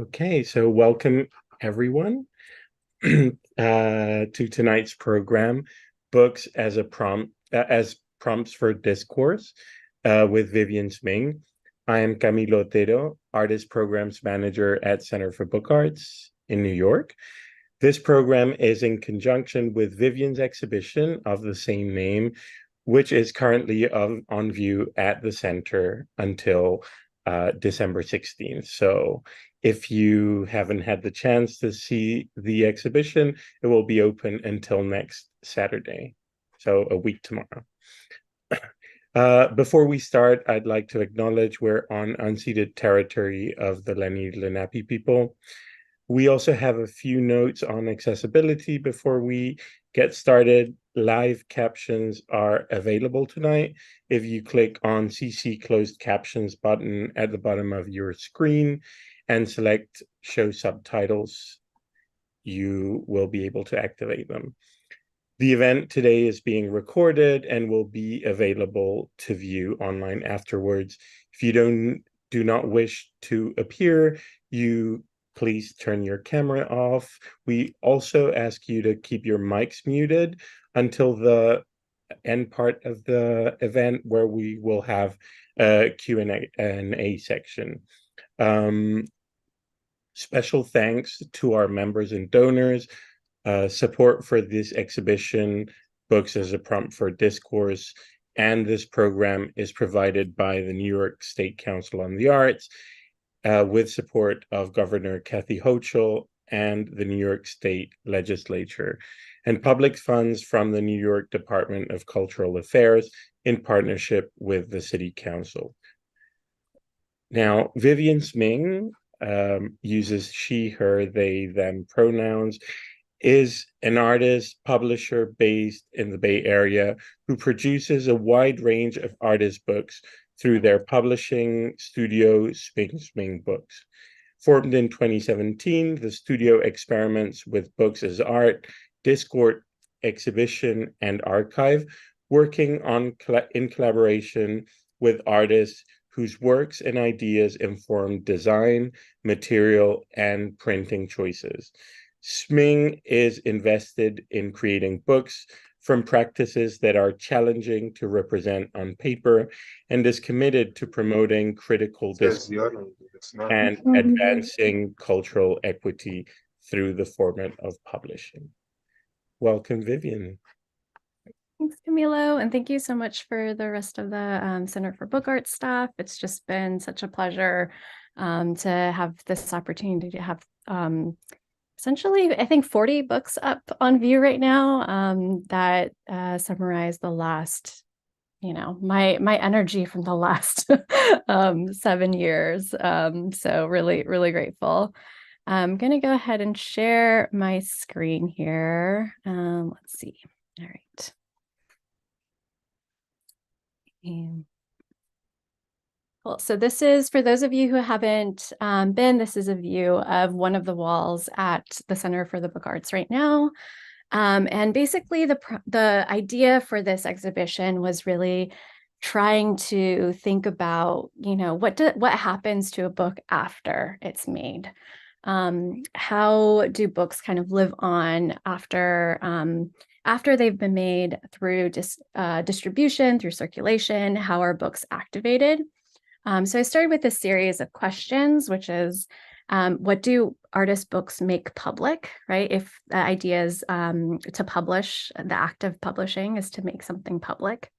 Okay, so welcome everyone to tonight's program, Books as a Prompt as Prompts for Discourse with Vivian Sming. I am Camilo Otero, Artist Programs Manager at Center for Book Arts in New York. This program is in conjunction with Vivian's exhibition of the same name, which is currently on view at the center until December 16th. So if you haven't had the chance to see the exhibition, it will be open until next Saturday, so a week tomorrow. Before we start, I'd like to acknowledge we're on unceded territory of the Lenni Lenape people. We also have a few notes on accessibility before we get started. Live captions are available tonight. If you click on CC Closed Captions button at the bottom of your screen and select Show Subtitles, you will be able to activate them. The event today is being recorded and will be available to view online afterwards. If you do not wish to appear, you please turn your camera off. We also ask you to keep your mics muted until the end part of the event, where we will have a Q&A section. Special thanks to our members and donors. Support for this exhibition, Books as a Prompt for Discourse, and this program is provided by the New York State Council on the Arts, with support of Governor Kathy Hochul and the New York State Legislature, and public funds from the New York Department of Cultural Affairs in partnership with the City Council. Now, Vivian Sming uses she, her, they, them pronouns, is an artist, publisher based in the Bay Area who produces a wide range of artist books through their publishing studio, Sming Sming Books. Formed in 2017, the studio experiments with books as art, Discourse, exhibition, and archive, working in collaboration with artists whose works and ideas inform design, material, and printing choices. Sming is invested in creating books from practices that are challenging to represent on paper and is committed to promoting critical discourse and advancing cultural equity through the format of publishing. Welcome, Vivian. Thanks, Camilo, and thank you so much for the rest of the Center for Book Arts staff. It's just been such a pleasure to have this opportunity to have essentially, I think 40 books up on view right now that summarize the last, my energy from the last 7 years. So really, really grateful. I'm going to go ahead and share my screen here. Let's see. All right. Cool. So this is, for those of you who haven't been, this is a view of one of the walls at the Center for the Book Arts right now. And basically the idea for this exhibition was really trying to think about, what happens to a book after it's made? How do books kind of live on after they've been made, through distribution, through circulation? How are books activated? So I started with a series of questions, which is, what do artist books make public, right? If the idea is to publish, the act of publishing is to make something public.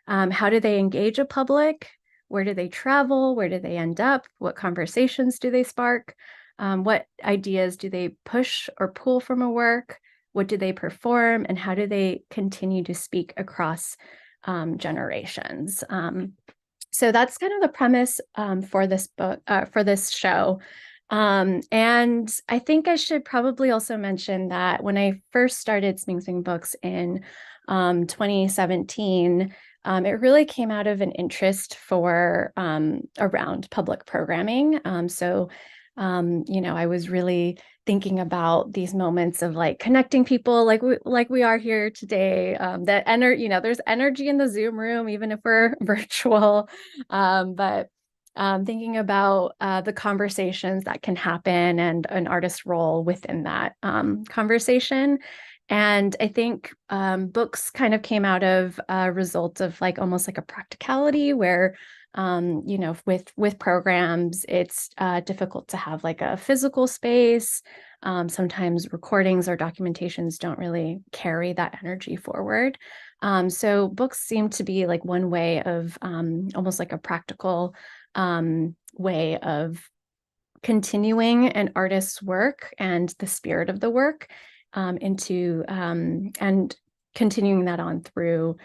How do they engage a public? Where do they travel? Where do they end up? What conversations do they spark? What ideas do they push or pull from a work? What do they perform? And how do they continue to speak across generations? So that's kind of the premise for this book, for this show. And I think I should probably also mention that when I first started Sming Sming Books in 2017, it really came out of an interest for around public programming. I was really thinking about these moments of like connecting people like we are here today, there's energy in the Zoom room, even if we're virtual. But thinking about the conversations that can happen and an artist's role within that conversation. And I think books kind of came out of a result of like almost like a practicality where with programs, it's difficult to have like a physical space. Sometimes recordings or documentations don't really carry that energy forward. So books seem to be like one way of almost like a practical way of continuing an artist's work and the spirit of the work into and continuing that on through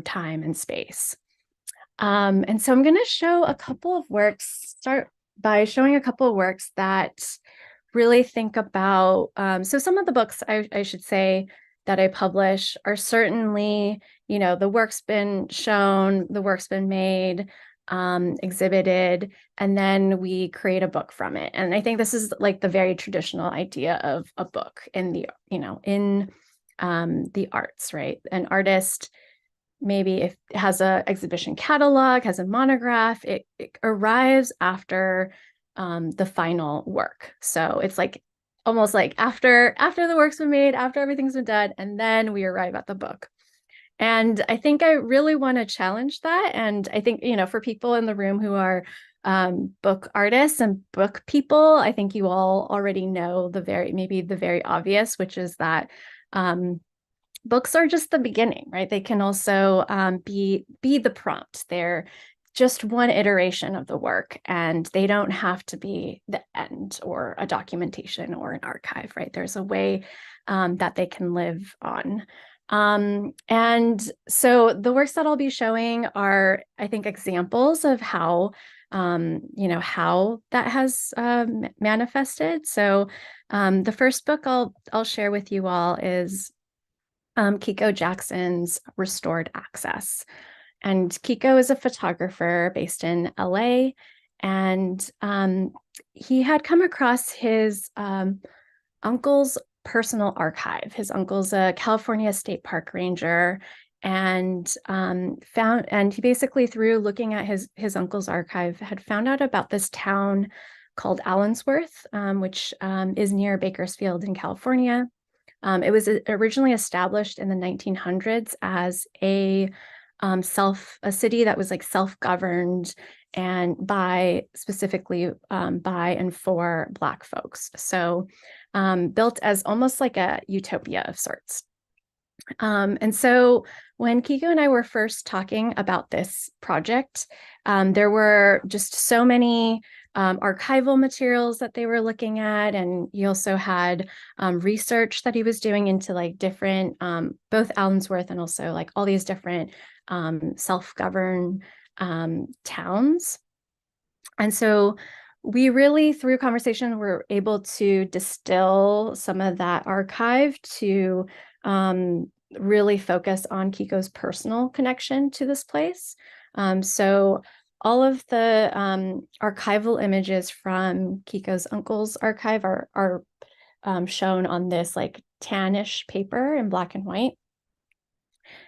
time and space. And so I'm going to show a couple of works, start by showing a couple of works that really think about, so some of the books I should say that I publish are certainly, the work's been shown, the work's been made, exhibited, and then we create a book from it. And I think this is like the very traditional idea of a book in the, in the arts, right? An artist maybe if it has a exhibition catalog, has a monograph, it arrives after the final work. So it's like almost like after the work's been made, after everything's been done, and then we arrive at the book. And I think I really want to challenge that. And I think, for people in the room who are book artists and book people, I think you all already know maybe the very obvious, which is that books are just the beginning, right? They can also be the prompt. They're just one iteration of the work, and they don't have to be the end or a documentation or an archive, right? There's a way that they can live on. And so the works that I'll be showing are, I think, examples of how, how that has manifested. So the first book I'll share with you all is Kiko Jackson's Restored Access. And Kiko is a photographer based in LA. And he had come across his uncle's personal archive. His uncle's a California State Park ranger, and he basically, through looking at his uncle's archive, had found out about this town called Allensworth, which is near Bakersfield in California. It was originally established in the 1900s as a city that was like self-governed and specifically by and for Black folks. So built as almost like a utopia of sorts. And so when Kiko and I were first talking about this project, there were just so many archival materials that they were looking at. And he also had research that he was doing into like different, both Allensworth and also like all these different self-governed towns. And so we really, through conversation, were able to distill some of that archive to really focus on Kiko's personal connection to this place. So all of the archival images from Kiko's uncle's archive are shown on this like tannish paper in black and white.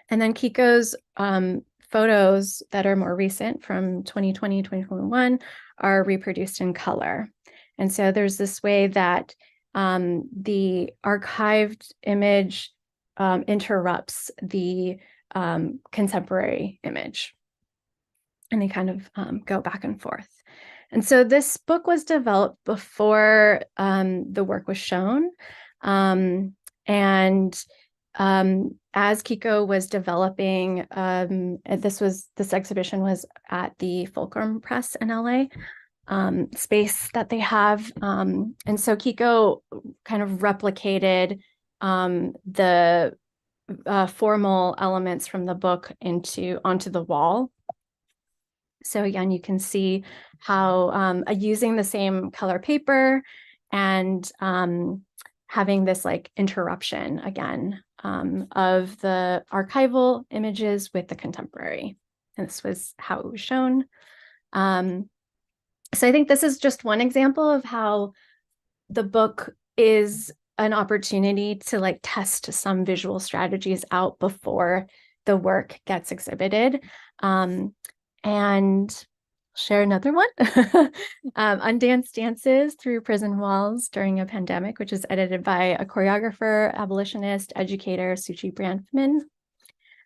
And then Kiko's photos that are more recent from 2020, 2021 are reproduced in color. And so there's this way that the archived image interrupts the contemporary image. And they kind of go back and forth. And so this book was developed before the work was shown. As Kiko was developing, this exhibition was at the Fulcrum Press in LA space that they have. And so Kiko kind of replicated the formal elements from the book onto the wall. So again, you can see how using the same color paper and having this like interruption again of the archival images with the contemporary. And this was how it was shown. So I think this is just one example of how the book is an opportunity to like test some visual strategies out before the work gets exhibited. And share another one. Undance Dances Through Prison Walls During a Pandemic, which is edited by a choreographer, abolitionist, educator, Suchi Branfman.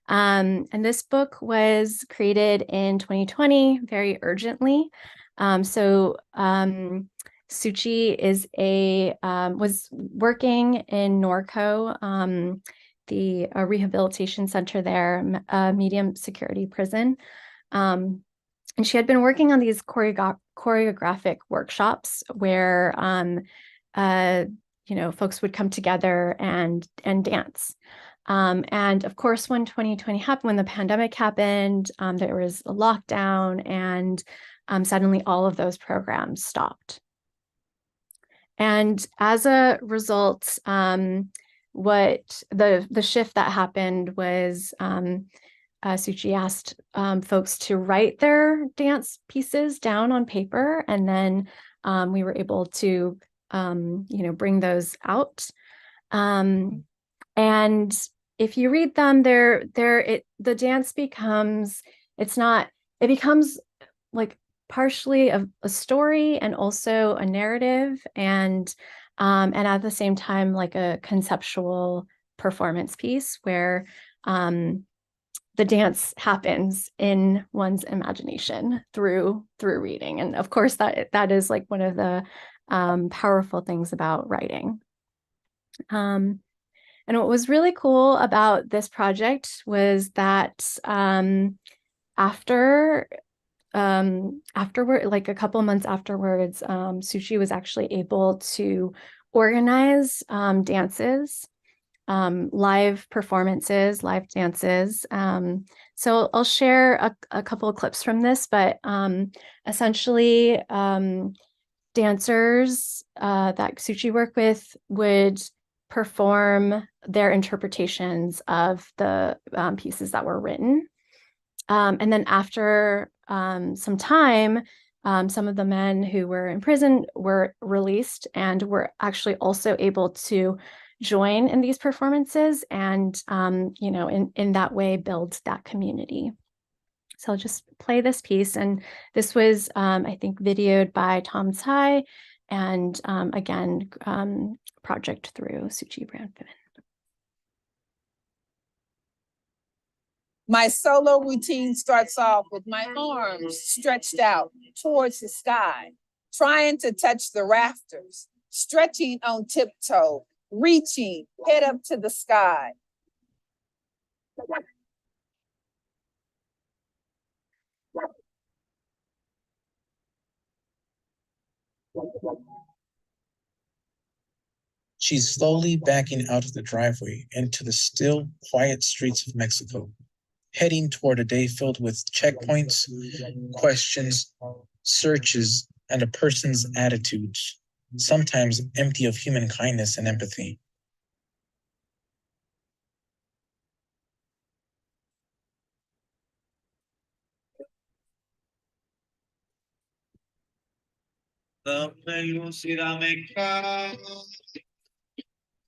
And this book was created in 2020 very urgently. Suchi is was working in Norco, the rehabilitation center there, a medium security prison. And she had been working on these choreographic workshops where folks would come together and dance. And of course, when 2020 happened, when the pandemic happened, there was a lockdown, and suddenly all of those programs stopped. And as a result, what the shift that happened was Suchi asked folks to write their dance pieces down on paper, and then we were able to bring those out. And if you read them, the dance becomes, it becomes like partially a story and also a narrative, and at the same time like a conceptual performance piece where the dance happens in one's imagination through reading. And of course that is like one of the powerful things about writing. And what was really cool about this project was that afterward, like a couple months afterwards, Suchi was actually able to organize dances, live performances, live dances. So I'll share a couple of clips from this, but essentially dancers that Suchi worked with would perform their interpretations of the pieces that were written. And then after some time, some of the men who were in prison were released and were actually also able to join in these performances and, in that way, build that community. So I'll just play this piece. And this was, I think, videoed by Tom Tsai, and again, project through Suchi Branfman. My solo routine starts off with my arms stretched out towards the sky, trying to touch the rafters, stretching on tiptoe, reaching head up to the sky. She's slowly backing out of the driveway into the still, quiet streets of Mexico, heading toward a day filled with checkpoints, questions, searches, and a person's attitudes, sometimes empty of human kindness and empathy.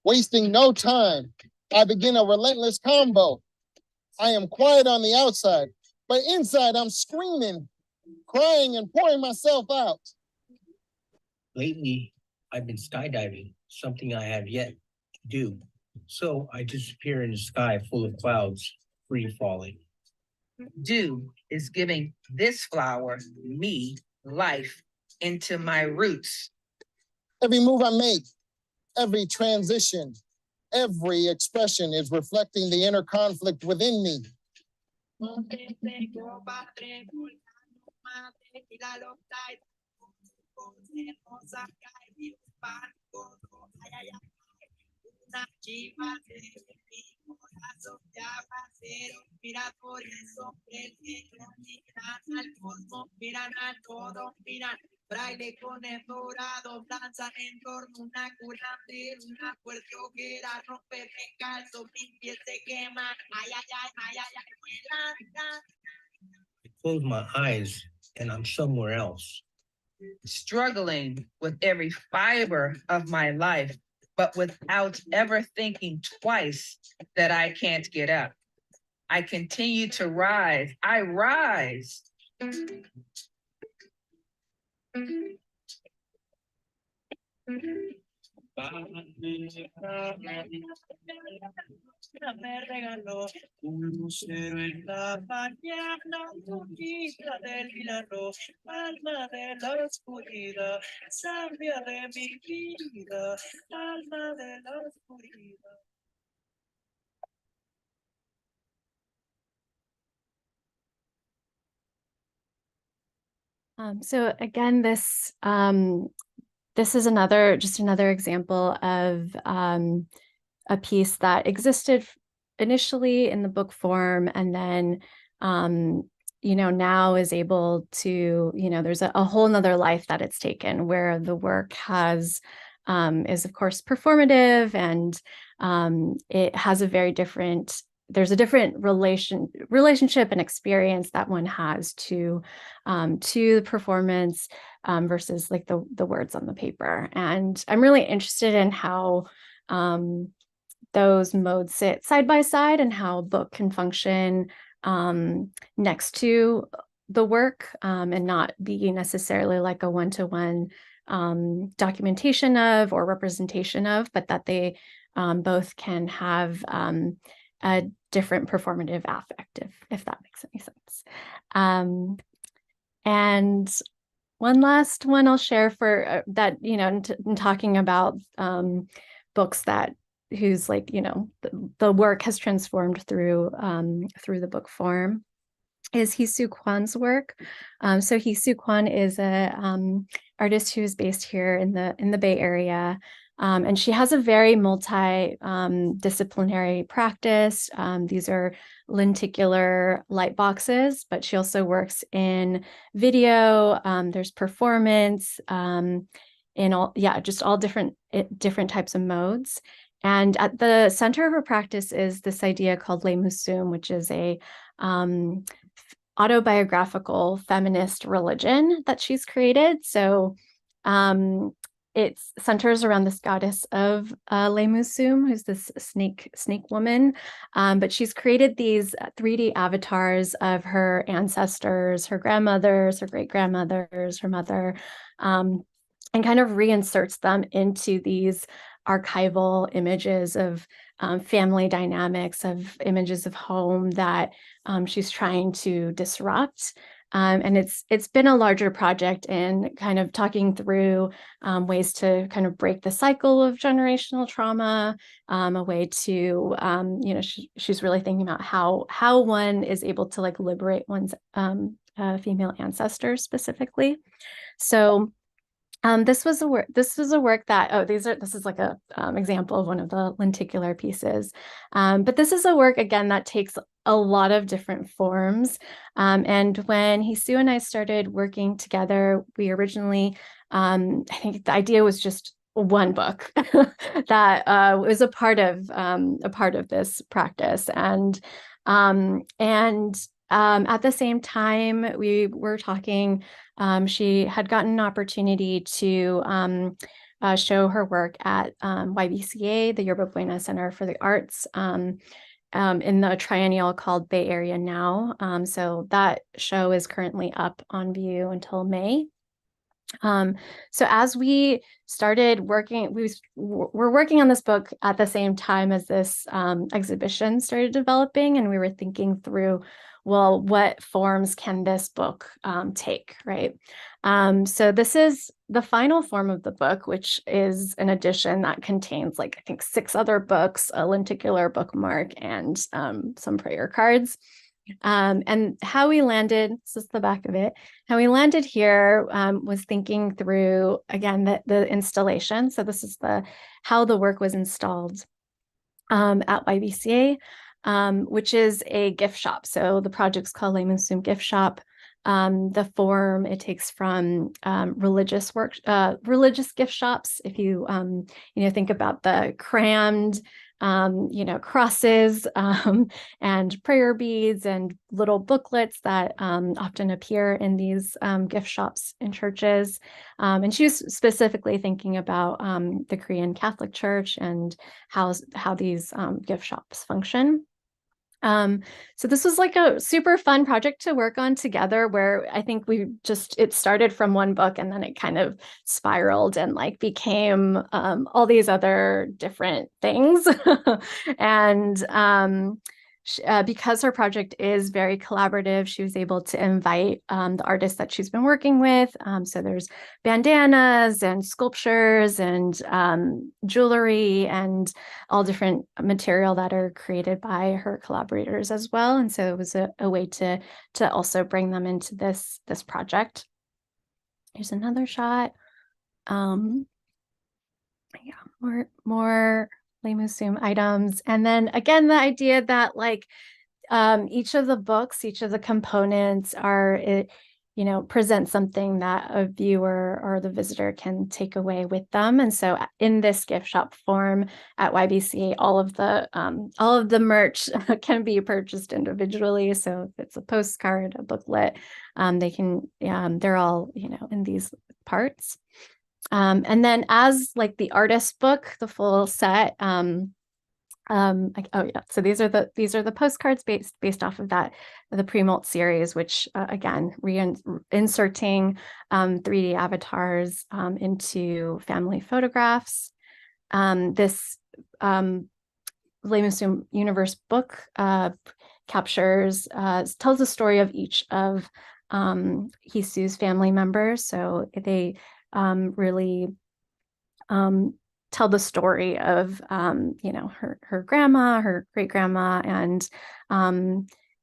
Wasting no time, I begin a relentless combo. I am quiet on the outside, but inside I'm screaming, crying, and pouring myself out. Lately, I've been skydiving, something I have yet to do. So I disappear in the sky full of clouds, free falling. Dew is giving this flower, me, life into my roots. Every move I make, every transition, every expression is reflecting the inner conflict within me. Braille con el dorado, danzan en torno una curandera, una fuerte hoguera, rompe descalzo, mis pies se queman, ay, ay, ay, ay, ay, ay, I close my eyes and I'm somewhere else. struggling with every fiber of my life, but without ever thinking twice that I can't get up. I continue to rise. I rise. Me regaló un lucero en la mañana, brujita del milagro, alma de la oscuridad, sabia de mi vida, alma de la oscuridad. So again, this is just another example of a piece that existed initially in the book form, and then now is able to, there's a whole nother life that it's taken, where the work is of course performative, and it has a very different, there's a different relationship and experience that one has to the performance versus like the words on the paper. And I'm really interested in how those modes sit side by side, and how a book can function next to the work, and not be necessarily like a one-to-one documentation of or representation of, but that they both can have a different performative affect, if that makes any sense. And one last one I'll share for that, in talking about books whose like, the work has transformed through the book form, is Hee Soo Kwan's work. So Hee Soo Kwan is a artist who is based here in the Bay Area. And she has a very multi-disciplinary practice. These are lenticular light boxes, but she also works in video. There's performance, in all different types of modes. And at the center of her practice is this idea called Le Musum, which is a autobiographical feminist religion that she's created. So it centers around this goddess of Le Musum, who's this snake woman. But she's created these 3D avatars of her ancestors, her grandmothers, her great-grandmothers, her mother, and kind of reinserts them into these archival images of family dynamics, of images of home that she's trying to disrupt. And it's been a larger project in kind of talking through ways to kind of break the cycle of generational trauma, a way to, she's really thinking about how one is able to like liberate one's female ancestors specifically. So this was a work that, this is like a example of one of the lenticular pieces. But this is a work, again, that takes a lot of different forms. And when Hee Soo and I started working together, we originally, I think the idea was just one book that was a part of this practice. And at the same time, we were talking, she had gotten an opportunity to show her work at YBCA, the Yerba Buena Center for the Arts, in the triennial called Bay Area Now. So that show is currently up on view until May. So as we started working, we're working on this book at the same time as this exhibition started developing, and we were thinking through, well, what forms can this book take, right? So this is the final form of the book, which is an edition that contains, like, I think 6 other books, a lenticular bookmark, and some prayer cards. And how we landed, this is the back of it, how we landed here was thinking through, again, the installation. So this is how the work was installed at YBCA, which is a gift shop. So the project's called Le Musum Gift Shop. The form it takes from religious gift shops. If you think about the crammed crosses and prayer beads and little booklets that often appear in these gift shops in churches. And she was specifically thinking about the Korean Catholic Church and how these gift shops function. So this was like a super fun project to work on together, where I think it started from one book and then it kind of spiraled and like became all these other different things. And because her project is very collaborative, she was able to invite the artists that she's been working with. So there's bandanas and sculptures and jewelry and all different material that are created by her collaborators as well. And so it was a way to also bring them into this project. Here's another shot. Yeah, more Lemusum items. And then again, the idea that like each of the books, each of the components present something that a viewer or the visitor can take away with them. And so in this gift shop form at YBCA, all of the merch can be purchased individually. So if it's a postcard, a booklet, they're all, in these parts. And then as like the artist book, the full set, so these are the postcards based off of the pre-molt series, which again inserting 3D avatars into family photographs. This Lemusum Universe book tells the story of each of Hisu's family members. So they really tell the story of her grandma, her great grandma,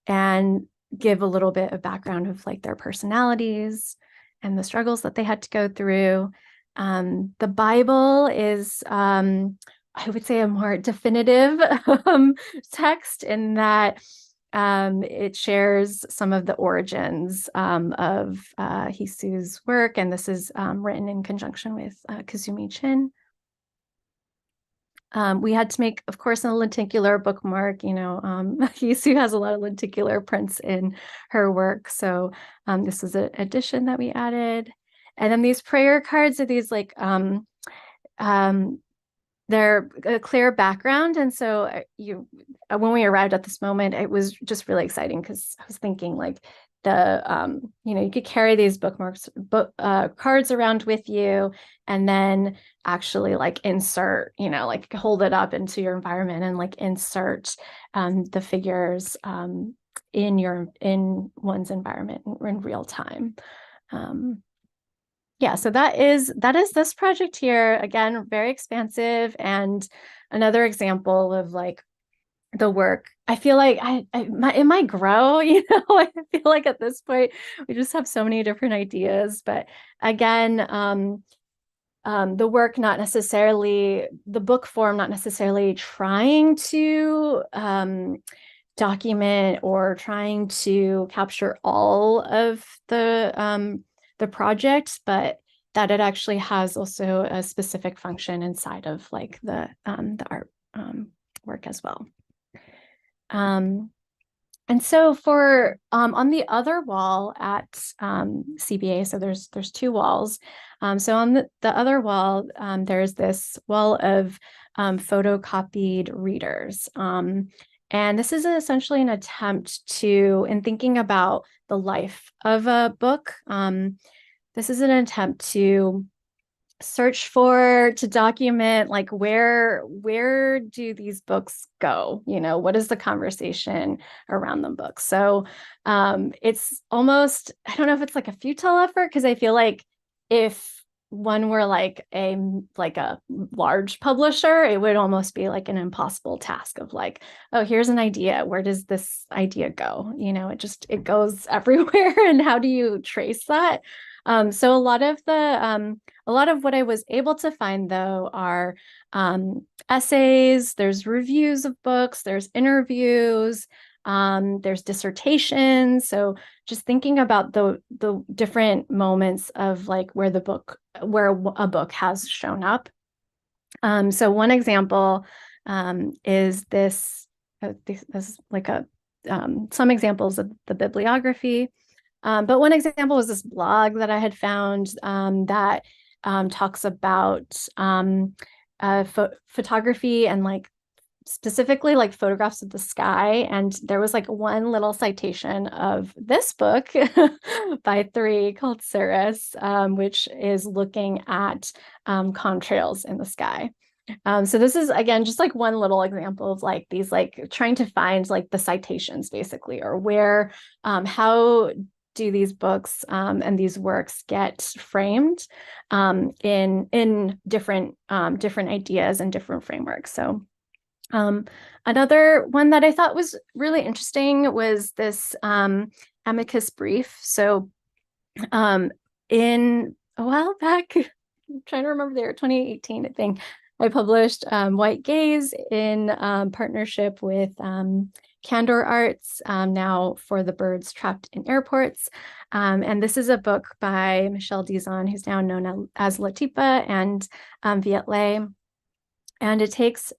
and give a little bit of background of like their personalities and the struggles that they had to go through. The Bible is I would say a more definitive text in that it shares some of the origins of Hisu's work, and this is written in conjunction with Kazumi Chin. We had to make, of course, a lenticular bookmark. Hisu has a lot of lenticular prints in her work, so this was an addition that we added. And then these prayer cards are these like they're a clear background, and so when we arrived at this moment, it was just really exciting because I was thinking like you could carry these cards around with you, and then actually like insert, like hold it up into your environment and like insert the figures in one's environment in real time. Yeah, so that is this project here. Again, very expansive, and another example of like the work. I feel like it might grow, I feel like at this point we just have so many different ideas. But again, the work, not necessarily the book form, not necessarily trying to document or trying to capture all of the project, but that it actually has also a specific function inside of like the art work as well. And so for on the other wall at CBA, so there's two walls. So on the other wall, there's this wall of photocopied readers. And this is essentially an attempt to, in thinking about the life of a book, this is an attempt to document like where do these books go, what is the conversation around the book. So it's almost, I don't know if it's like a futile effort, because I feel like if one were like a large publisher, it would almost be like an impossible task of like, oh, here's an idea, where does this idea go? It goes everywhere, and how do you trace that? So a lot of what I was able to find, though, are essays, there's reviews of books, there's interviews, there's dissertations. So just thinking about the different moments of like where a book has shown up. So one example is this is like some examples of the bibliography. But one example was this blog that I had found that talks about photography and like specifically like photographs of the sky. And there was like one little citation of this book by three called Cirrus, which is looking at contrails in the sky. So this is, again, just like one little example of like these, like trying to find like the citations basically, or where, how do these books and these works get framed in different ideas and different frameworks. So another one that I thought was really interesting was this amicus brief. So in a while back, I'm trying to remember the year, 2018, I think, I published White Gaze in partnership with Candor Arts, now for the birds trapped in airports. And this is a book by Michelle Dizon, who's now known as Latipa, and Viet Le. And it takes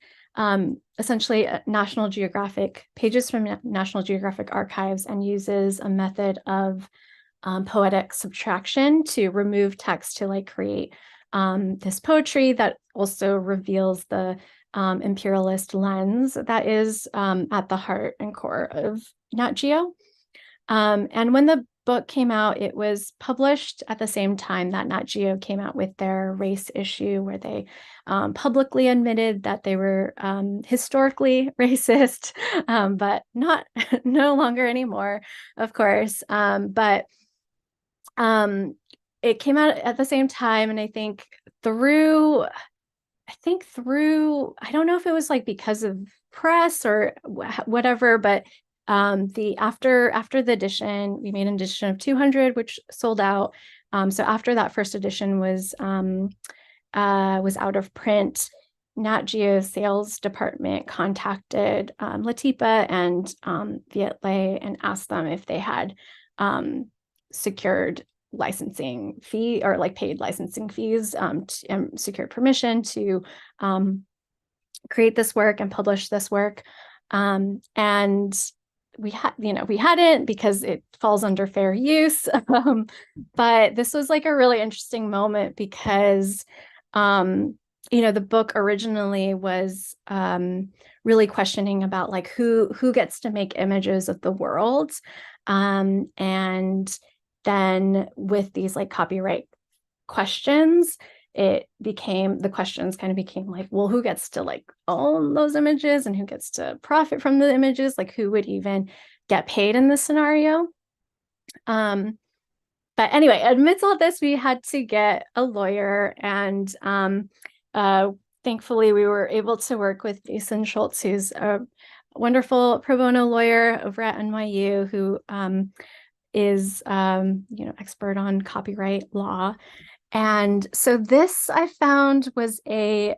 essentially National Geographic pages from National Geographic archives and uses a method of poetic subtraction to remove text to like create this poetry that also reveals the imperialist lens that is at the heart and core of Nat Geo. And when the book came out, it was published at the same time that Nat Geo came out with their race issue, where they publicly admitted that they were historically racist, but not no longer anymore, of course. But it came out at the same time, and I think through, I don't know if it was like because of press or whatever, but the after the edition, we made an edition of 200, which sold out. So after that first edition was out of print, Nat Geo sales department contacted Latipa and Viet Le and asked them if they had secured licensing fee or like paid licensing fees and secured permission to create this work and publish this work. And we hadn't, because it falls under fair use. But this was like a really interesting moment because, the book originally was really questioning about like who gets to make images of the world. And then with these like copyright questions, the questions kind of became like, well, who gets to like own those images and who gets to profit from the images? Like who would even get paid in this scenario? But anyway, amidst all this, we had to get a lawyer, and thankfully we were able to work with Jason Schultz, who's a wonderful pro bono lawyer over at NYU, who is expert on copyright law. And so this I found was a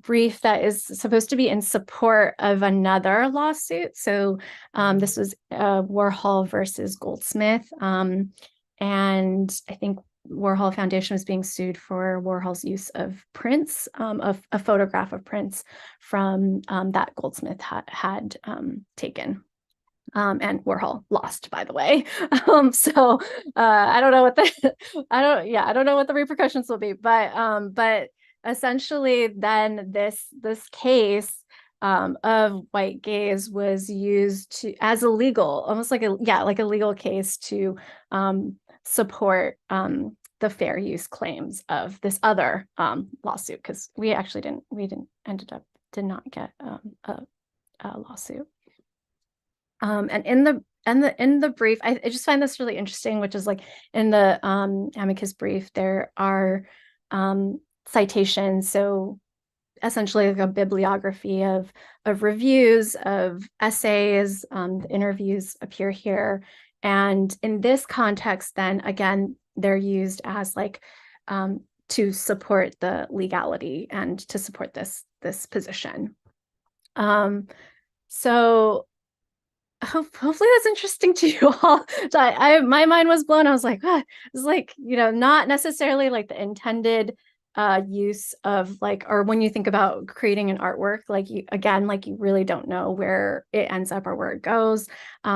brief that is supposed to be in support of another lawsuit. So this was Warhol versus Goldsmith. And I think Warhol Foundation was being sued for Warhol's use of prints, of a photograph of prints from that Goldsmith had taken. And Warhol lost, by the way. So I don't know what I don't know what the repercussions will be, but essentially then this case of White Gaze was used as a legal, almost like a legal case to support the fair use claims of this other lawsuit, because we did not get a lawsuit. And in the brief, I just find this really interesting, which is like in the amicus brief, there are citations. So essentially like a bibliography of reviews, of essays, the interviews appear here. And in this context, then again, they're used as like to support the legality and to support this position. So hopefully that's interesting to you all. My mind was blown. I was like, it's like, not necessarily like the intended use of like, or when you think about creating an artwork, like you really don't know where it ends up or where it goes.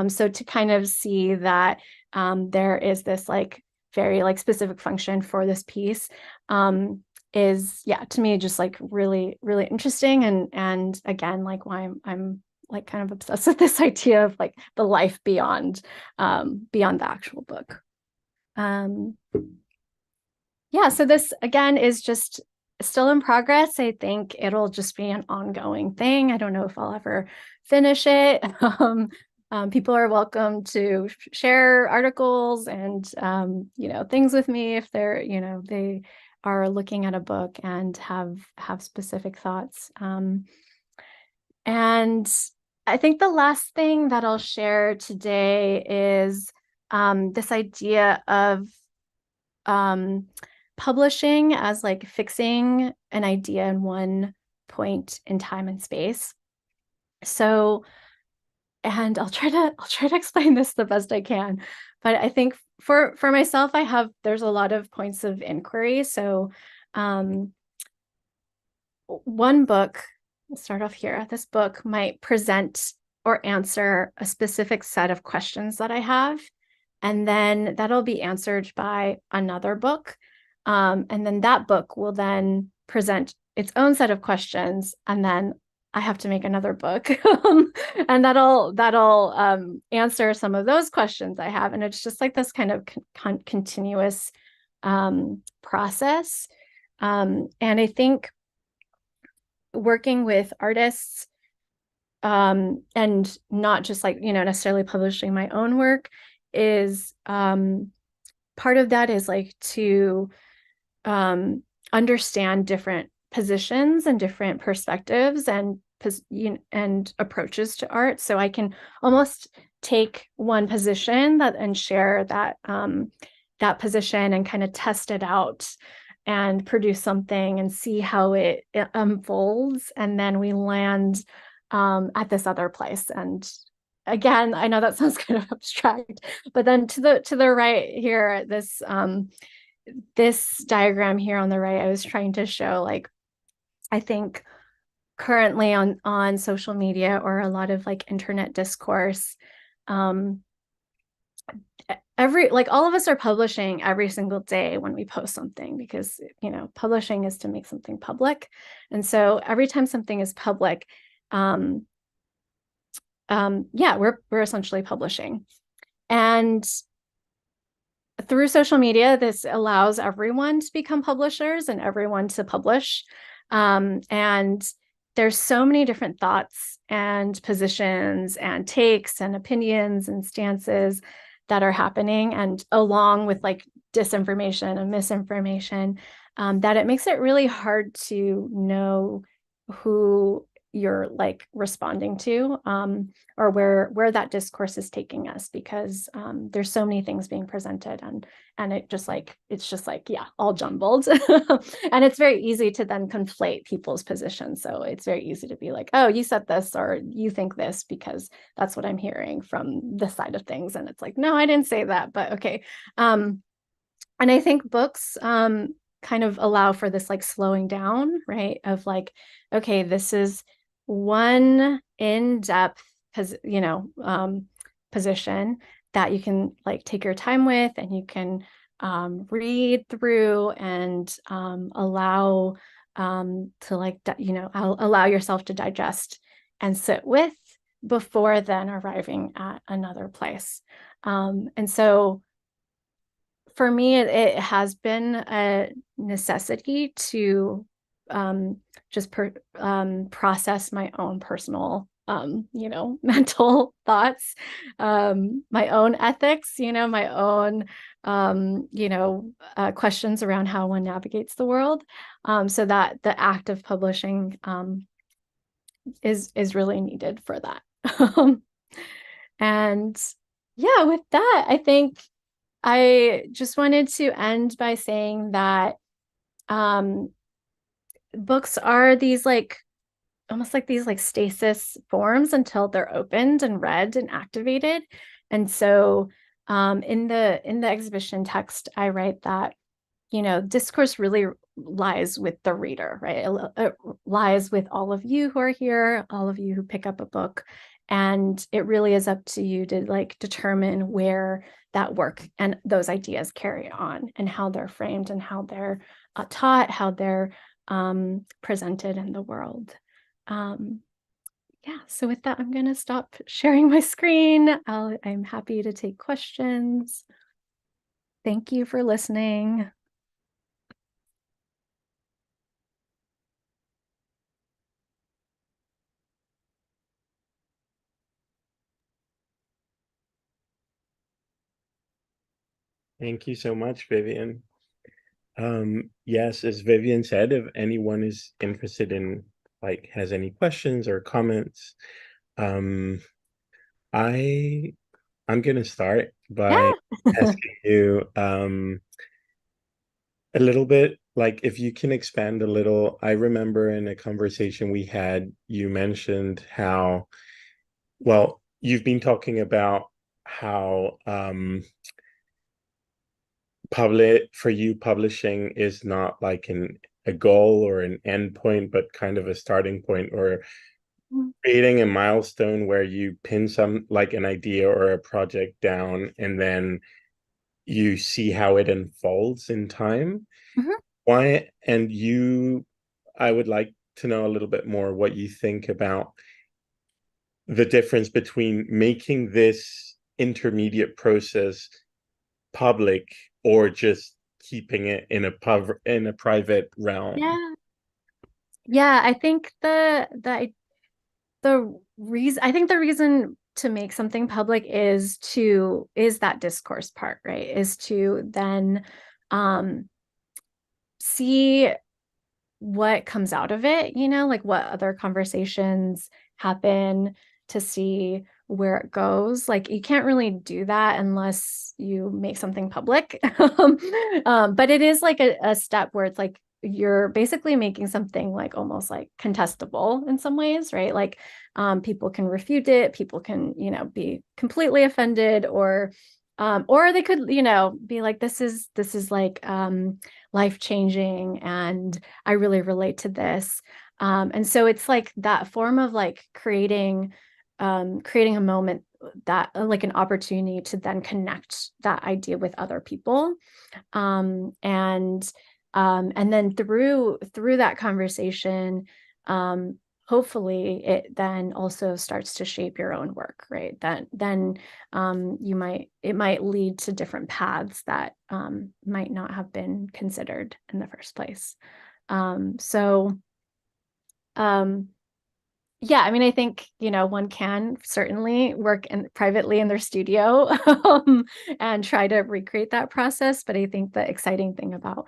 So to kind of see that there is this like very like specific function for this piece is, yeah, to me, just like really, really interesting. And again, like why I'm like kind of obsessed with this idea of like the life beyond the actual book. Yeah, so this again is just still in progress. I think it'll just be an ongoing thing. I don't know if I'll ever finish it. People are welcome to share articles and things with me if they're, they are looking at a book and have specific thoughts. And I think the last thing that I'll share today is this idea of publishing as like fixing an idea in one point in time and space. So, and I'll try to explain this the best I can, but I think for myself, there's a lot of points of inquiry. So, one book, let's start off here. This book might present or answer a specific set of questions that I have, and then that'll be answered by another book. And then that book will then present its own set of questions, and then I have to make another book, and that'll answer some of those questions I have. And it's just like this kind of continuous process. And I think working with artists and not just like, necessarily publishing my own work is part of that is like to understand different positions and different perspectives and approaches to art. So I can almost take one position and share that position and kind of test it out and produce something and see how it unfolds. And then we land at this other place. And again, I know that sounds kind of abstract, but then to the right here, this diagram here on the right, I was trying to show, like, I think currently on social media or a lot of like internet discourse, all of us are publishing every single day when we post something, because publishing is to make something public. And so every time something is public, we're essentially publishing. And through social media, this allows everyone to become publishers and everyone to publish. And there's so many different thoughts and positions and takes and opinions and stances that are happening, and along with like disinformation and misinformation, that it makes it really hard to know who you're like responding to, or where that discourse is taking us, because there's so many things being presented, and it's just like all jumbled. And it's very easy to then conflate people's positions. So it's very easy to be like, oh, you said this or you think this because that's what I'm hearing from this side of things, and it's like, no, I didn't say that, but okay. And I think books kind of allow for this like slowing down, right, of like, okay, this is one in-depth position that you can like take your time with, and you can read through and allow to like allow yourself to digest and sit with before then arriving at another place. And so for me, it has been a necessity to just process my own personal, mental thoughts, my own ethics, my own, questions around how one navigates the world, so that the act of publishing is really needed for that. And yeah, with that, I think I just wanted to end by saying that books are these like almost like these like stasis forms until they're opened and read and activated. And so in the exhibition text, I write that discourse really lies with the reader, right? It lies with all of you who are here, all of you who pick up a book, and it really is up to you to like determine where that work and those ideas carry on, and how they're framed, and how they're taught, how they're presented in the world. Yeah, so with that, I'm going to stop sharing my screen. I'm happy to take questions. Thank you for listening. Thank you so much, Vivian. Yes, as Vivian said, if anyone is interested in, like, has any questions or comments, I'm gonna start by asking you a little bit, like, if you can expand a little. I remember in a conversation we had, you mentioned how, well, you've been talking about how publishing is not like a goal or an end point, but kind of a starting point, or creating a milestone where you pin some, like, an idea or a project down, and then you see how it unfolds in time. Why, and I would like to know a little bit more what you think about the difference between making this intermediate process public or just keeping it in a private realm. Yeah, I think the reason to make something public is that discourse part, right? Is to then see what comes out of it, like what other conversations happen, to see where it goes. Like, you can't really do that unless you make something public. But it is like a step where it's like you're basically making something like almost like contestable in some ways, right? Like people can refute it, people can, be completely offended, or they could, be like, this is like life-changing, and I really relate to this. And so it's like that form of like creating a moment, that like an opportunity to then connect that idea with other people. And then through that conversation, hopefully it then also starts to shape your own work, right? Then it might lead to different paths that might not have been considered in the first place. Yeah, I mean, I think, one can certainly work privately in their studio and try to recreate that process. But I think the exciting thing about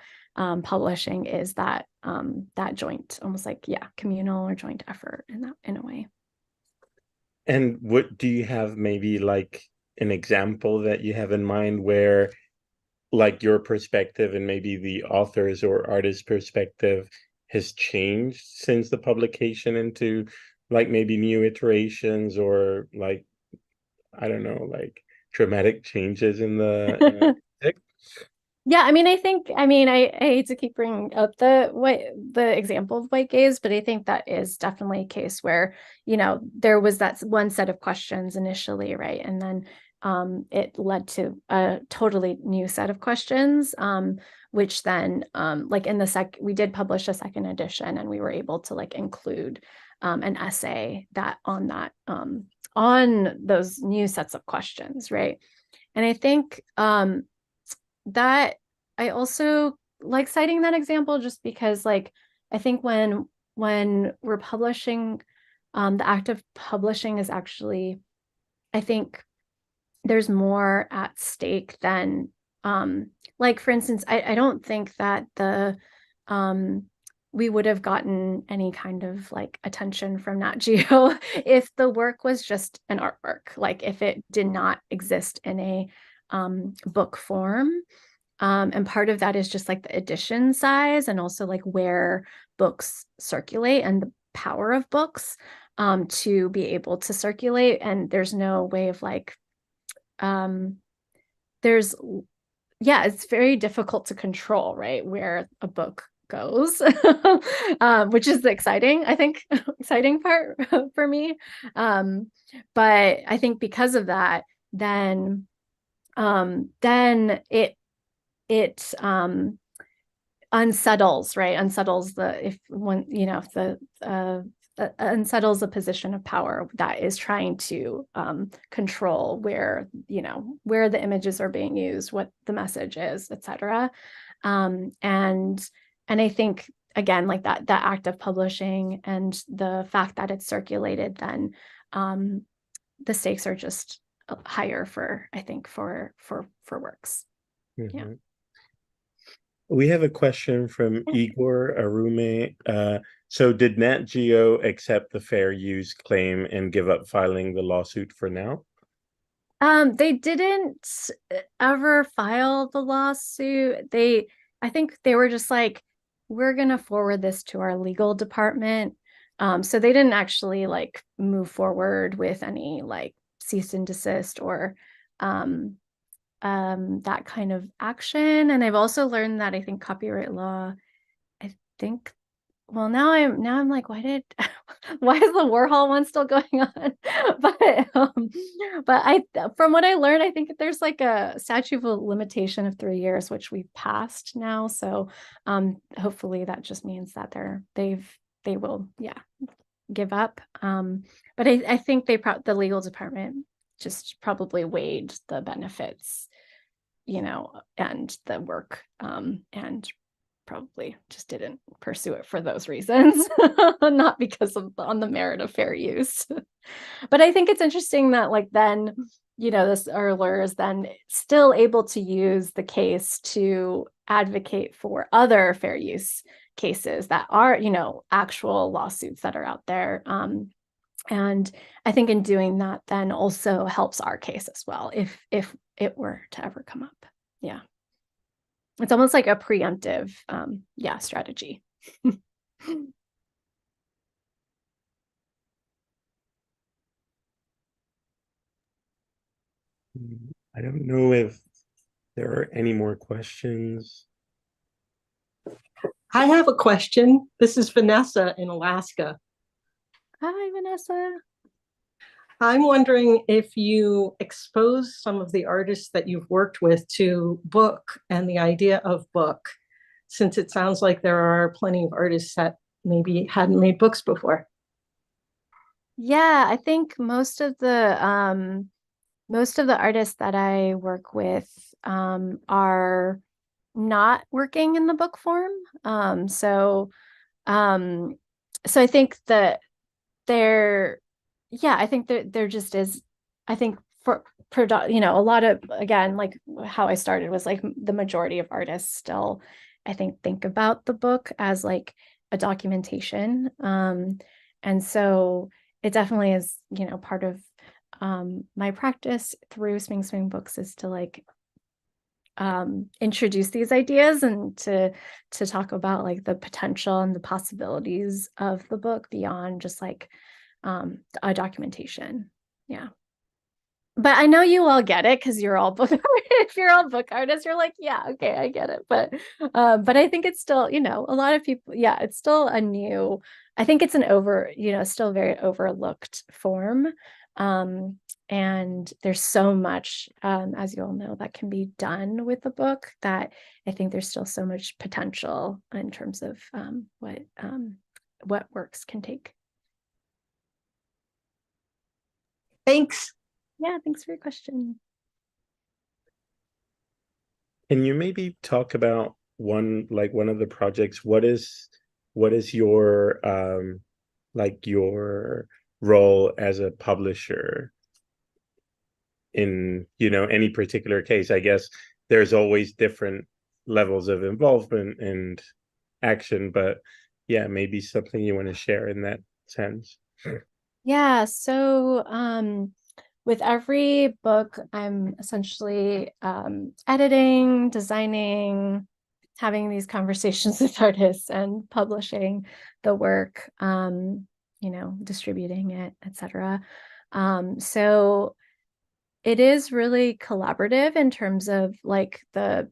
publishing is that that joint, almost like, communal or joint effort in a way. And what do you have, maybe like an example that you have in mind where, like, your perspective and maybe the author's or artist's perspective has changed since the publication, into like maybe new iterations, or like, I don't know, like dramatic changes in the Yeah, I mean, I hate to keep bringing up the example of white gaze, but I think that is definitely a case where, there was that one set of questions initially, right? And then it led to a totally new set of questions, which then, like in we did publish a second edition, and we were able to like include an essay on those new sets of questions, right? And I think that I also like citing that example, just because, like, I think when we're publishing, the act of publishing is actually, I think there's more at stake than, like, for instance, I don't think that we would have gotten any kind of like attention from Nat Geo if the work was just an artwork, like if it did not exist in a book form. And part of that is just like the edition size, and also like where books circulate and the power of books to be able to circulate. And there's no way of like, it's very difficult to control, right, where a book goes, which is the exciting, I think, exciting part for me. But I think because of that, then it unsettles, right? Unsettles if the unsettles a position of power that is trying to control where the images are being used, what the message is, etc. And I think again, like that act of publishing and the fact that it's circulated, then the stakes are just higher for works. Mm-hmm. Yeah. We have a question from Igor Arume. So did Nat Geo accept the fair use claim and give up filing the lawsuit for now? They didn't ever file the lawsuit. I think they were just like, we're gonna forward this to our legal department. So they didn't actually like move forward with any like cease and desist or that kind of action. And I've also learned that I think copyright law, I think, well, now I'm like, why is the Warhol one still going on? But from what I learned, I think there's like a statute of limitation of 3 years, which we've passed now. So hopefully that just means that they will give up. But I think the legal department just probably weighed the benefits, and the work, and probably just didn't pursue it for those reasons, not because of on the merit of fair use. But I think it's interesting that like then, this Erler is then still able to use the case to advocate for other fair use cases that are, actual lawsuits that are out there. And I think in doing that then also helps our case as well, if it were to ever come up. Yeah. It's almost like a preemptive, strategy. I don't know if there are any more questions. I have a question. This is Vanessa in Alaska. Hi, Vanessa. I'm wondering if you expose some of the artists that you've worked with to book and the idea of book, since it sounds like there are plenty of artists that maybe hadn't made books before. Yeah, I think most of the artists that I work with are not working in the book form. So I think that I think that there just is, I think for a lot of, again, like how I started was like the majority of artists still, I think about the book as like a documentation. And so it definitely is, part of my practice through Sming Sming Books is to like introduce these ideas and to talk about like the potential and the possibilities of the book beyond just like a documentation. Yeah. But I know you all get it because you're all book if you're all book artists, you're like, yeah, okay, I get it. But I think it's still, a lot of people, it's still I think it's still very overlooked form. And there's so much, as you all know, that can be done with the book that I think there's still so much potential in terms of what works can take. Thanks. Yeah, thanks for your question. Can you maybe talk about one of the projects? What is your your role as a publisher in any particular case? I guess there's always different levels of involvement and action, but yeah, maybe something you want to share in that sense. Yeah, so with every book, I'm essentially editing, designing, having these conversations with artists and publishing the work, distributing it, etc. So it is really collaborative in terms of like the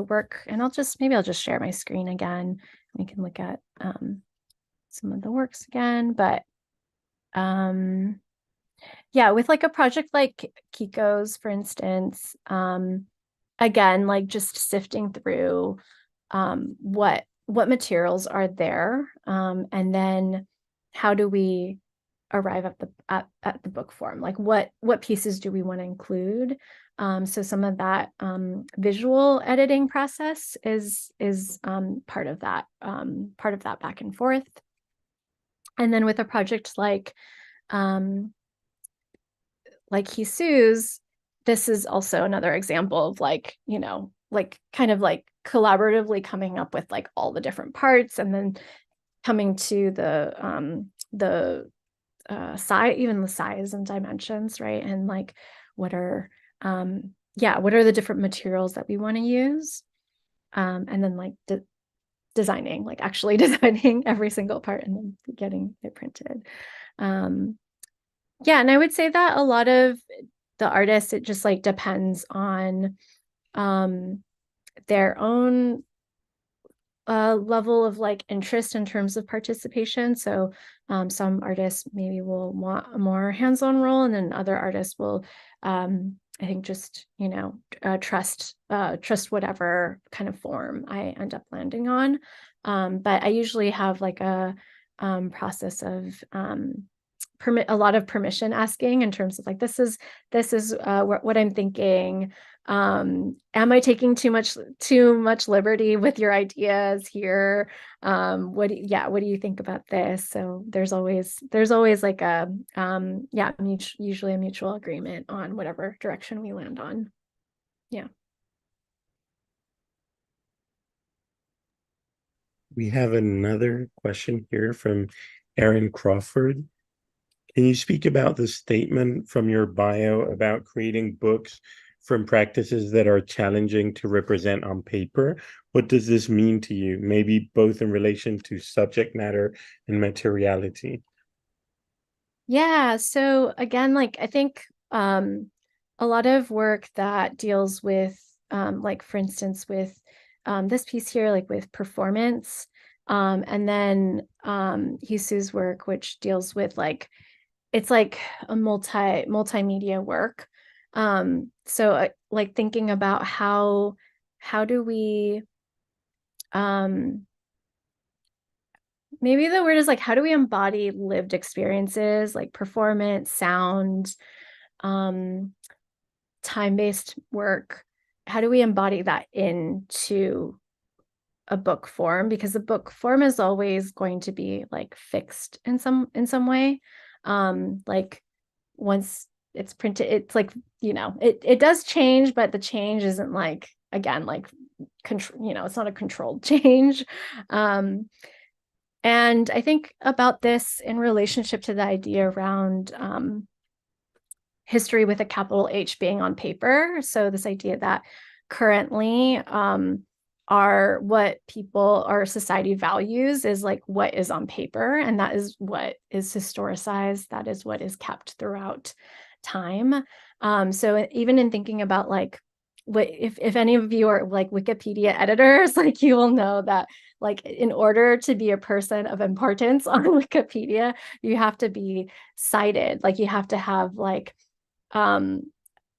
work, and I'll just share my screen again. We can look at some of the works again, but with like a project like Kiko's, for instance, again, like just sifting through what materials are there, and then how do we arrive at the book form? Like what pieces do we want to include? So some of that visual editing process is part of that back and forth. And then with a project like Hisu's, this is also another example of like, you know, like kind of like collaboratively coming up with like all the different parts, and then coming to the size, even the size and dimensions, right? And like what are what are the different materials that we want to use, and then like designing, like actually designing every single part and then getting it printed. Yeah, and I would say that a lot of the artists, it just like depends on their own level of like interest in terms of participation. So some artists maybe will want a more hands-on role, and then other artists will I think just, you know, trust whatever kind of form I end up landing on. But I usually have like a process of a lot of permission asking in terms of like, this is what I'm thinking. Am I taking too much liberty with your ideas here? What do you think about this? So there's always like a usually a mutual agreement on whatever direction we land on. Yeah. We have another question here from Aaron Crawford. Can you speak about the statement from your bio about creating books from practices that are challenging to represent on paper? What does this mean to you? Maybe both in relation to subject matter and materiality. Yeah, so again, like I think a lot of work that deals with like for instance with this piece here, like with performance, and then Hisu's work, which deals with like, it's like a multimedia work. So like thinking about how do we maybe the word is like, how do we embody lived experiences like performance, sound, time-based work? How do we embody that into a book form? Because the book form is always going to be like fixed in some way. Like once it's printed, it's like, you know, it does change, but the change isn't like, again, like you know, it's not a controlled change. And I think about this in relationship to the idea around history with a capital H being on paper. So this idea that currently our society values is like what is on paper, and that is what is historicized, that is what is kept throughout time. So even in thinking about like, what if any of you are like Wikipedia editors, like you will know that like in order to be a person of importance on Wikipedia, you have to be cited, like you have to have like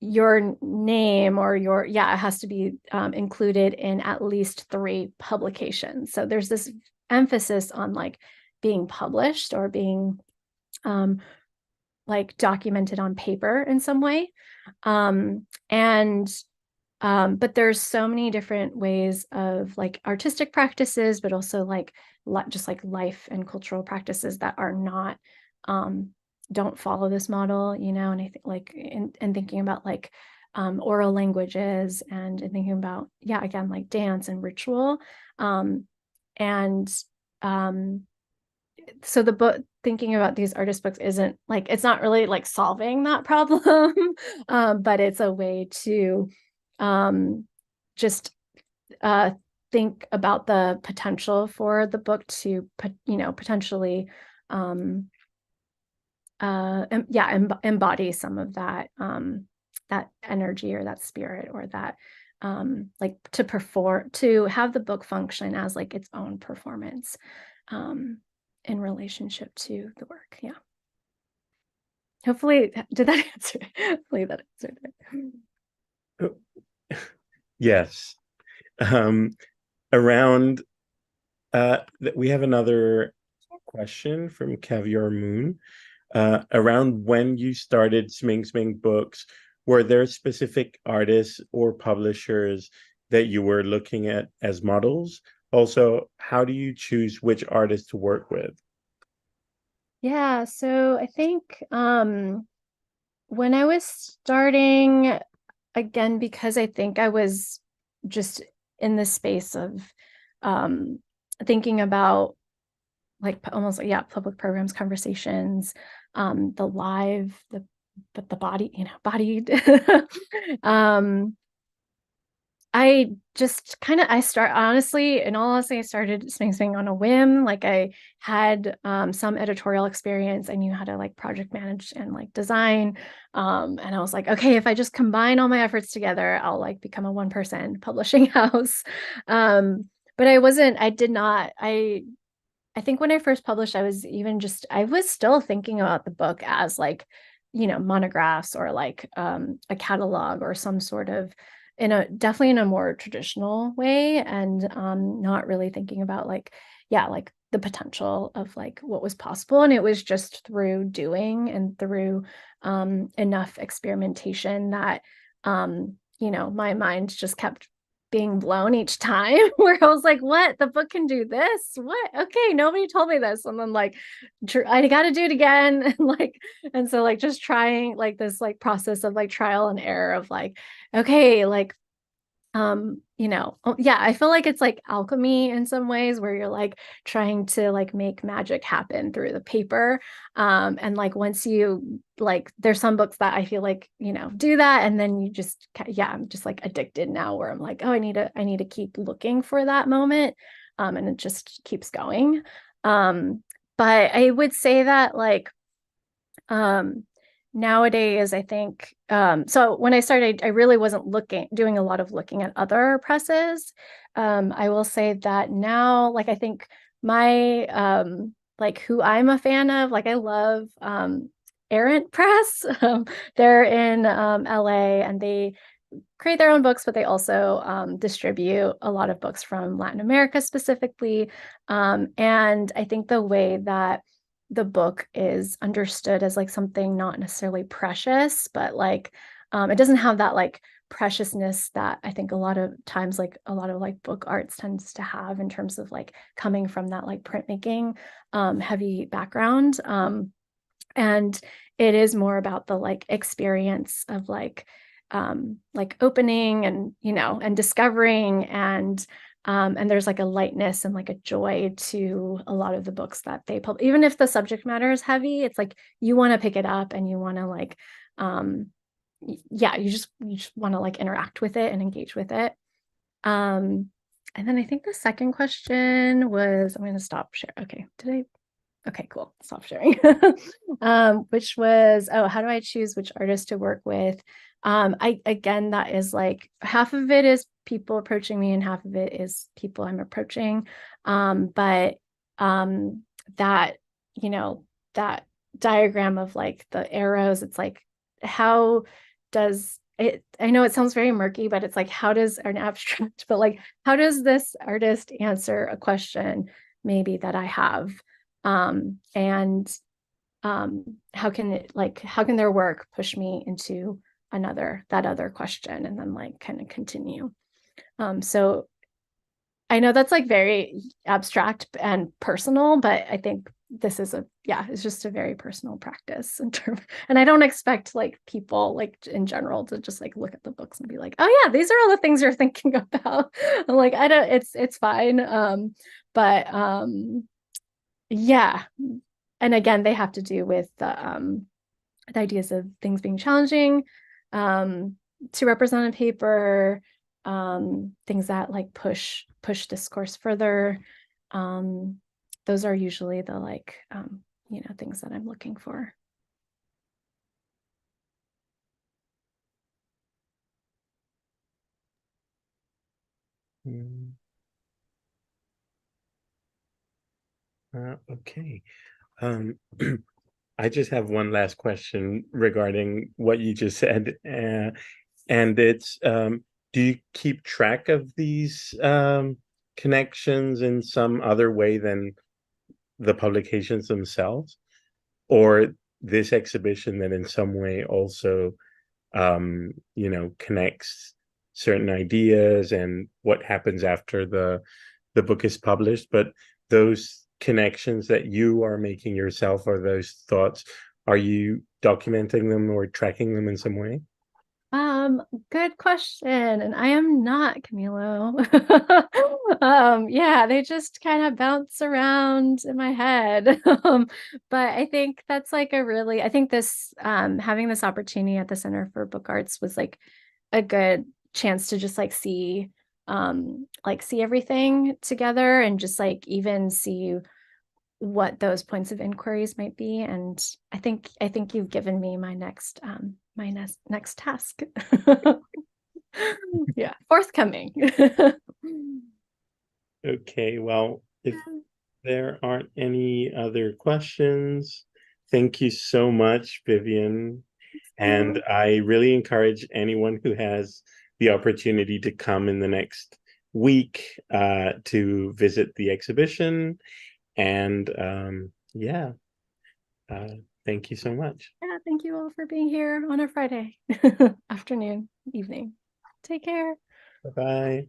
your name or your, it has to be included in at least 3 publications. So there's this emphasis on like being published or being like documented on paper in some way. But there's so many different ways of like artistic practices, but also like just like life and cultural practices that are not don't follow this model, you know. And I think like in thinking about like oral languages and thinking about, again, like dance and ritual. So the book, thinking about these artist books, isn't like, it's not really like solving that problem, but it's a way to just think about the potential for the book to, you know, potentially embody some of that that energy or that spirit, or that like to have the book function as like its own performance in relationship to the work. Yeah. Hopefully, did that answer? Hopefully that answered it. Yes. around we have another question from Caviar Moon. Around when you started Sming Sming Books, were there specific artists or publishers that you were looking at as models? Also, how do you choose which artists to work with? Yeah, so I think when I was starting, again, because I think I was just in the space of thinking about like almost like, yeah, public programs, conversations, the live, but the body, bodied. I just kind of honestly, in all honesty, I started Sming Sming on a whim. Like I had some editorial experience. I knew how to like project manage and like design. And I was like, okay, if I just combine all my efforts together, I'll like become a one-person publishing house. But I think when I first published, I was still thinking about the book as like, monographs or like a catalog or some sort of definitely in a more traditional way, and not really thinking about like, yeah, like the potential of like what was possible. And it was just through doing and through enough experimentation that my mind just kept being blown each time where I was like, what? The book can do this? What? Okay, nobody told me this. And then like I got to do it again. And so like just trying like this like process of like trial and error of like, okay, like yeah, I feel like it's like alchemy in some ways where you're like trying to like make magic happen through the paper. And like once you like, there's some books that I feel like, do that. And then you just, yeah, I'm just like addicted now where I'm like, oh, I need to keep looking for that moment. And it just keeps going. But I would say that like, nowadays, I think, so when I started, I really wasn't doing a lot of looking at other presses. I will say that now, like, I think my, like who I'm a fan of, like I love Errant Press. They're in LA and they create their own books, but they also distribute a lot of books from Latin America specifically. And I think the way that the book is understood as like something not necessarily precious, but like it doesn't have that like preciousness that I think a lot of times like a lot of like book arts tends to have in terms of like coming from that like printmaking heavy background. And it is more about the like experience of like opening and and discovering and there's like a lightness and like a joy to a lot of the books that they publish. Even if the subject matter is heavy, it's like you want to pick it up and you want to like yeah, you just want to like interact with it and engage with it. And then I think the second question was, I'm going to stop share. Okay, okay, cool. Stop sharing. Which was, oh, how do I choose which artist to work with? Again, that is like half of it is people approaching me and half of it is people I'm approaching. But that, that diagram of like the arrows, it's like, how does it, I know it sounds very murky, but it's like, how does an abstract, but like, how does this artist answer a question maybe that I have? And how can their work push me into that other question and then like kind of continue. So I know that's like very abstract and personal, but I think this is it's just a very personal practice and I don't expect like people like in general to just like look at the books and be like, oh yeah, these are all the things you're thinking about. I'm like, I don't, it's fine. But yeah. And again, they have to do with the ideas of things being challenging to represent on paper, things that like push discourse further. Those are usually the like, things that I'm looking for. Okay. I just have one last question regarding what you just said. And it's, do you keep track of these connections in some other way than the publications themselves, or this exhibition that in some way also connects certain ideas and what happens after the book is published, but those connections that you are making yourself, or those thoughts, are you documenting them or tracking them in some way? Good question. And I am not, Camilo. Yeah, they just kind of bounce around in my head. But I think that's like I think this having this opportunity at the Center for Book Arts was like a good chance to just see everything together, and just like even see what those points of inquiries might be. And I think you've given me my next task. Yeah, forthcoming. Okay, well, if there aren't any other questions, thank you so much, Vivian. And I really encourage anyone who has the opportunity to come in the next week to visit the exhibition. And thank you so much. Yeah, thank you all for being here on a Friday afternoon, evening. Take care. Bye-bye.